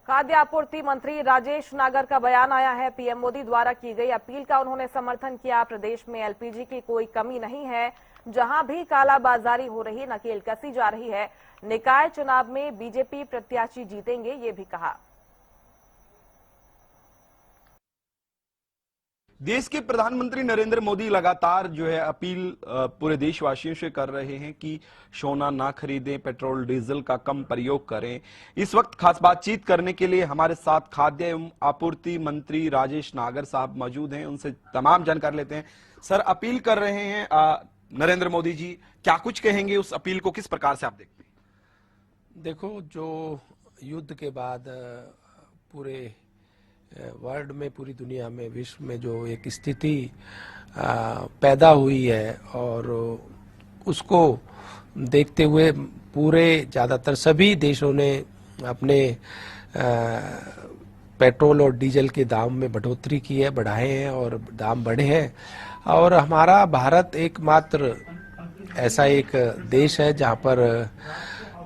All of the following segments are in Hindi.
खाद्य आपूर्ति मंत्री राजेश नागर का बयान आया है। पीएम मोदी द्वारा की गई अपील का उन्होंने समर्थन किया। प्रदेश में एलपीजी की कोई कमी नहीं है, जहां भी कालाबाजारी हो रही, नकेल कसी जा रही है। निकाय चुनाव में बीजेपी प्रत्याशी जीतेंगे, ये भी कहा। देश के प्रधानमंत्री नरेंद्र मोदी लगातार जो है अपील पूरे देशवासियों से कर रहे हैं कि सोना ना खरीदें, पेट्रोल डीजल का कम प्रयोग करें। इस वक्त खास बातचीत करने के लिए हमारे साथ खाद्य एवं आपूर्ति मंत्री राजेश नागर साहब मौजूद हैं। उनसे तमाम जानकारी लेते हैं। सर, अपील कर रहे हैं नरेंद्र मोदी जी, क्या कुछ कहेंगे? उस अपील को किस प्रकार से आप देखते हैं? देखो, जो युद्ध के बाद पूरे वर्ल्ड में, पूरी दुनिया में, विश्व में जो एक स्थिति पैदा हुई है और उसको देखते हुए पूरे ज़्यादातर सभी देशों ने अपने पेट्रोल और डीजल के दाम में बढ़ोतरी की है, बढ़ाए हैं और दाम बढ़े हैं। और हमारा भारत एकमात्र ऐसा एक देश है जहाँ पर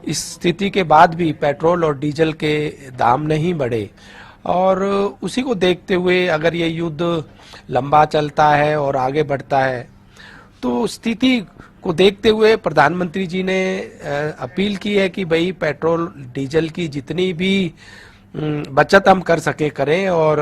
इस स्थिति के बाद भी पेट्रोल और डीजल के दाम नहीं बढ़े। और उसी को देखते हुए अगर ये युद्ध लंबा चलता है और आगे बढ़ता है तो स्थिति को देखते हुए प्रधानमंत्री जी ने अपील की है कि भाई पेट्रोल डीजल की जितनी भी बचत हम कर सके करें। और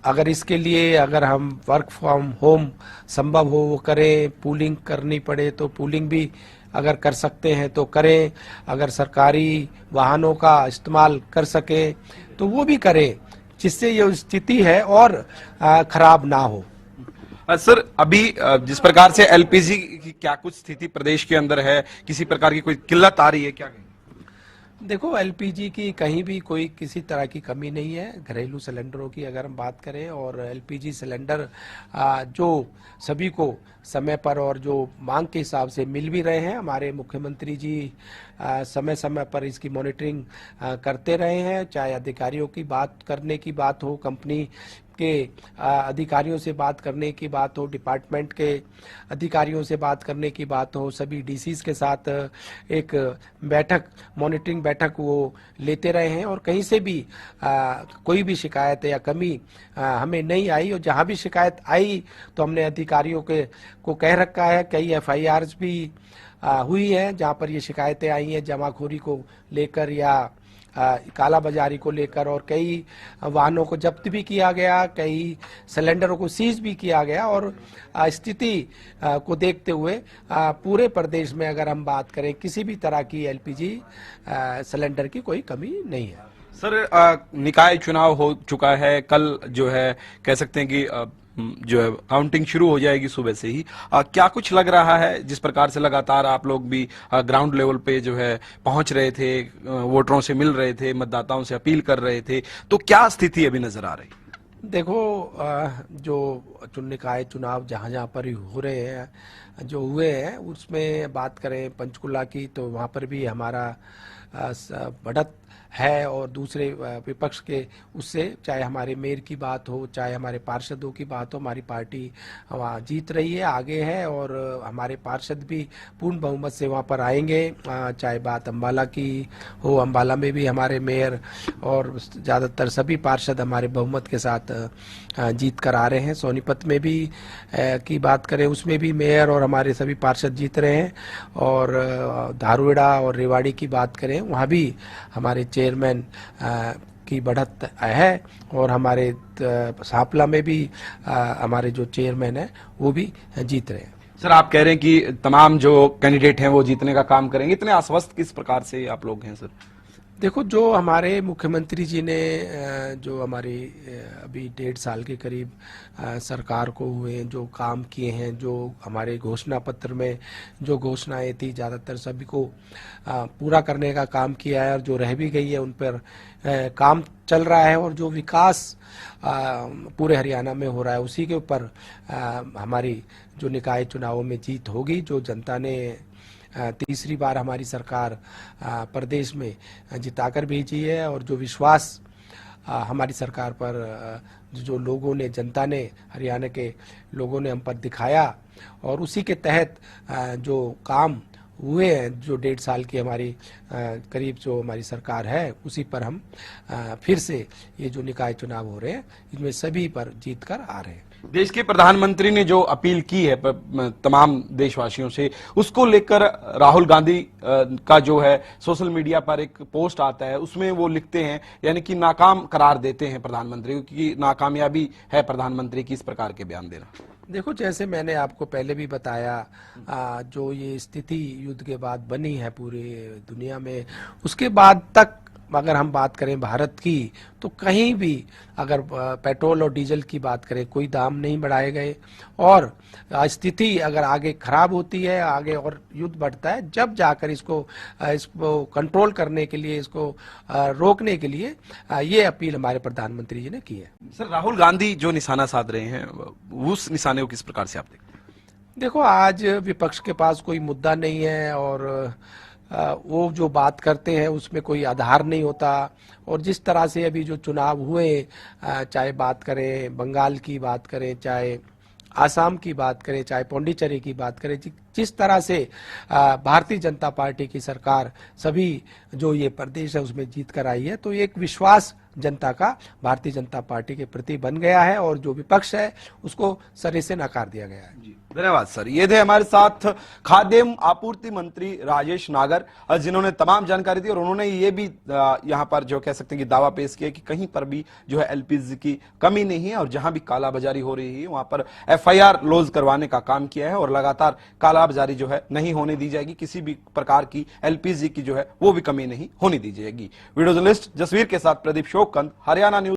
अगर इसके लिए अगर हम वर्क फ्रॉम होम संभव हो वो करें, पूलिंग करनी पड़े तो पूलिंग भी अगर कर सकते हैं तो करें, अगर सरकारी वाहनों का इस्तेमाल कर सके तो वो भी करें, जिससे ये स्थिति है और खराब ना हो। सर, अभी जिस प्रकार से एलपीजी की क्या कुछ स्थिति प्रदेश के अंदर है, किसी प्रकार की कोई किल्लत आ रही है क्या? देखो, एलपीजी की कहीं भी कोई किसी तरह की कमी नहीं है। घरेलू सिलेंडरों की अगर हम बात करें और एलपीजी सिलेंडर जो सभी को समय पर और जो मांग के हिसाब से मिल भी रहे हैं। हमारे मुख्यमंत्री जी समय समय पर इसकी मॉनिटरिंग करते रहे हैं, चाहे अधिकारियों की बात करने की बात हो, कंपनी के अधिकारियों से बात करने की बात हो, डिपार्टमेंट के अधिकारियों से बात करने की बात हो, सभी डीसीज के साथ एक बैठक, मॉनिटरिंग बैठक वो लेते रहे हैं। और कहीं से भी कोई भी शिकायत या कमी हमें नहीं आई। और जहां भी शिकायत आई तो हमने अधिकारियों को कह रखा है। कई एफआईआर्स भी हुई है जहां पर ये शिकायतें आई हैं जमाखोरी को लेकर या काला बाजारी को लेकर, और कई वाहनों को जब्त भी किया गया, कई सिलेंडरों को सीज भी किया गया। और स्थिति को देखते हुए पूरे प्रदेश में अगर हम बात करें किसी भी तरह की एलपीजी सिलेंडर की कोई कमी नहीं है। सर, निकाय चुनाव हो चुका है, कल जो है कह सकते हैं कि जो है काउंटिंग शुरू हो जाएगी सुबह से ही। क्या कुछ लग रहा है, जिस प्रकार से लगातार आप लोग भी ग्राउंड लेवल पे जो है पहुंच रहे थे, वोटरों से मिल रहे थे, मतदाताओं से अपील कर रहे थे, तो क्या स्थिति अभी नजर आ रही? देखो, जो निकाय चुनाव जहाँ जहाँ पर हो रहे हैं, जो हुए हैं, उसमें बात करें पंचकुला की तो वहाँ पर भी हमारा बढ़त है। और दूसरे विपक्ष के उससे, चाहे हमारे मेयर की बात हो, चाहे हमारे पार्षदों की बात हो, हमारी पार्टी वहाँ जीत रही है, आगे है। और हमारे पार्षद भी पूर्ण बहुमत से वहाँ पर आएंगे। चाहे बात अम्बाला की हो, अम्बाला में भी हमारे मेयर और ज़्यादातर सभी पार्षद हमारे बहुमत के साथ जीत कर आ रहे हैं। सोनीपत में भी की बात करें, उसमें भी मेयर और हमारे सभी पार्षद जीत रहे हैं। और धारूड़ा और रेवाड़ी की बात करें, वहाँ भी हमारे चेयरमैन की बढ़त है। और हमारे सांपला में भी हमारे जो चेयरमैन है वो भी जीत रहे हैं। सर, आप कह रहे हैं कि तमाम जो कैंडिडेट हैं वो जीतने का काम करेंगे, इतने आश्वस्त किस प्रकार से आप लोग हैं सर? देखो, जो हमारे मुख्यमंत्री जी ने जो हमारी अभी 1.5 साल के करीब सरकार को हुए जो काम किए हैं, जो हमारे घोषणा पत्र में जो घोषणाएं थी ज़्यादातर सभी को पूरा करने का काम किया है। और जो रह भी गई है उन पर काम चल रहा है। और जो विकास पूरे हरियाणा में हो रहा है उसी के ऊपर हमारी जो निकाय चुनावों में जीत होगी। जो जनता ने तीसरी बार हमारी सरकार प्रदेश में जिताकर भेजी है, और जो विश्वास हमारी सरकार पर जो लोगों ने, जनता ने, हरियाणा के लोगों ने हम पर दिखाया, और उसी के तहत जो काम हुए हैं, जो 1.5 साल की हमारी करीब जो हमारी सरकार है, उसी पर हम फिर से ये जो निकाय चुनाव हो रहे हैं, इनमें सभी पर जीत कर आ रहे हैं। देश के प्रधानमंत्री ने जो अपील की है तमाम देशवासियों से, उसको लेकर राहुल गांधी का जो है सोशल मीडिया पर एक पोस्ट आता है, उसमें वो लिखते हैं, यानी कि नाकाम करार देते हैं प्रधानमंत्री को, कि नाकामयाबी है प्रधानमंत्री की इस प्रकार के बयान देना। देखो, जैसे मैंने आपको पहले भी बताया, जो ये स्थिति युद्ध के बाद बनी है पूरी दुनिया में, उसके बाद तक अगर हम बात करें भारत की, तो कहीं भी अगर पेट्रोल और डीजल की बात करें, कोई दाम नहीं बढ़ाए गए। और स्थिति अगर आगे खराब होती है, आगे और युद्ध बढ़ता है, जब जाकर इसको कंट्रोल करने के लिए, इसको रोकने के लिए ये अपील हमारे प्रधानमंत्री जी ने की है। सर, राहुल गांधी जो निशाना साध रहे हैं, उस निशाने को किस प्रकार से आप देखते हैं? देखो, आज विपक्ष के पास कोई मुद्दा नहीं है और वो जो बात करते हैं उसमें कोई आधार नहीं होता। और जिस तरह से अभी जो चुनाव हुए, चाहे बात करें बंगाल की बात करें, चाहे आसाम की बात करें, चाहे पौंडीचेरी की बात करें, जिस तरह से भारतीय जनता पार्टी की सरकार सभी जो ये प्रदेश है उसमें जीत कर आई है, तो एक विश्वास जनता का भारतीय जनता पार्टी के प्रति बन गया है और जो विपक्ष है उसको सिरे से नकार दिया गया है। जी, धन्यवाद सर। ये थे हमारे साथ खाद्य एवं आपूर्ति मंत्री राजेश नागर, जिन्होंने तमाम जानकारी दी और उन्होंने ये भी यहाँ पर जो कह सकते हैं कि दावा पेश किया कि कहीं पर भी जो है एलपीजी की कमी नहीं है और जहां भी कालाबाजारी हो रही है वहां पर एफआईआर लॉन्च करवाने का काम किया है और लगातार कालाबाजारी जो है नहीं होने दी जाएगी, किसी भी प्रकार की एलपीजी की जो है वो भी कमी नहीं होने दी जाएगी। वीडियो जर्नलिस्ट जसवीर के साथ प्रदीप शोकंद, हरियाणा न्यूज।